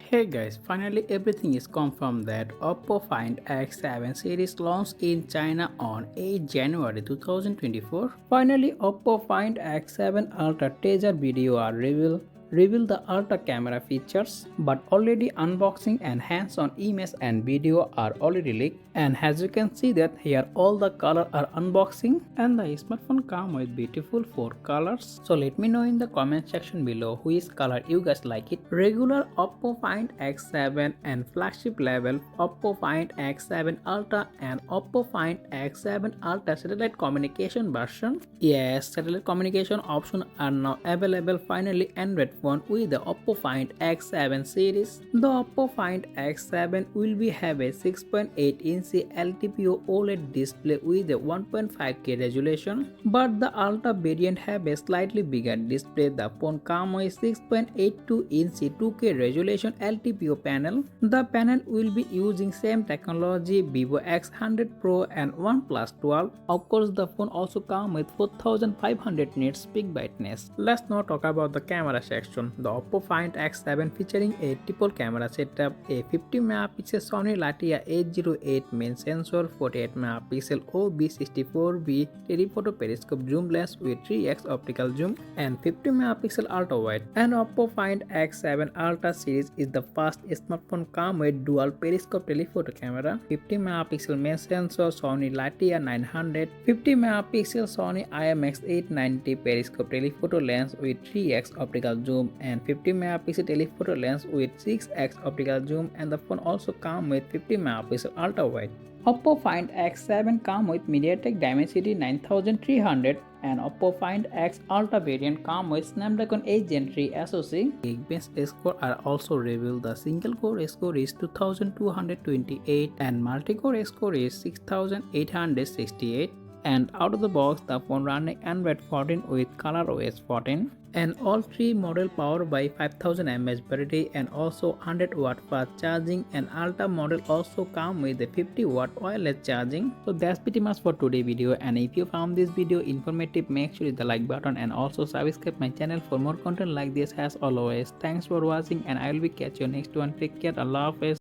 Hey guys, finally everything is confirmed that OPPO Find X7 series launched in China on 8 January 2024. Finally, OPPO Find X7 Ultra teaser video are reveal the ultra camera features, but already unboxing and hands-on image and video are already leaked. And as you can see that here all the color are unboxing and the smartphone come with beautiful 4 colors. So let me know in the comment section below which color you guys like it. Regular OPPO Find X7 and flagship level OPPO Find X7 Ultra and OPPO Find X7 Ultra satellite communication version. Yes, satellite communication options are now available finally Android phone with the OPPO Find X7 series. The OPPO Find X7 will be have a 6.8-inch LTPO OLED display with a 1.5K resolution, but the Ultra variant have a slightly bigger display. The phone comes with 6.82-inch 2K resolution LTPO panel. The panel will be using same technology Vivo X100 Pro and OnePlus 12. Of course, the phone also comes with 4500 nits peak brightness. Let's now talk about the camera section. The OPPO Find X7 featuring a triple camera setup, a 50MP Sony Latia 808 main sensor, 48MP OB64V telephoto periscope zoom lens with 3x optical zoom, and 50MP ultra wide. And OPPO Find X7 Ultra series is the first smartphone come with dual periscope telephoto camera, 50MP main sensor Sony Latia 900, 50MP Sony IMX890 periscope telephoto lens with 3x optical zoom, and 50MP telephoto lens with 6x optical zoom, and the phone also comes with 50MP ultra wide. OPPO Find X7 comes with MediaTek Dimensity 9300 and OPPO Find X Ultra variant comes with Snapdragon 8 Gen 3 SoC. Geekbench score are also revealed. The single core score is 2228 and multi-core score is 6868. And out of the box, the phone running Android 14 with ColorOS 14. And all three model powered by 5000 mAh battery and also 100 watt fast charging, and Ultra model also come with a 50 watt wireless charging. So that's pretty much for today's video, and if you found this video informative, make sure to hit the like button and also subscribe my channel for more content like this. As always, thanks for watching and I will be catch you next one. Take care. Allah Hafiz.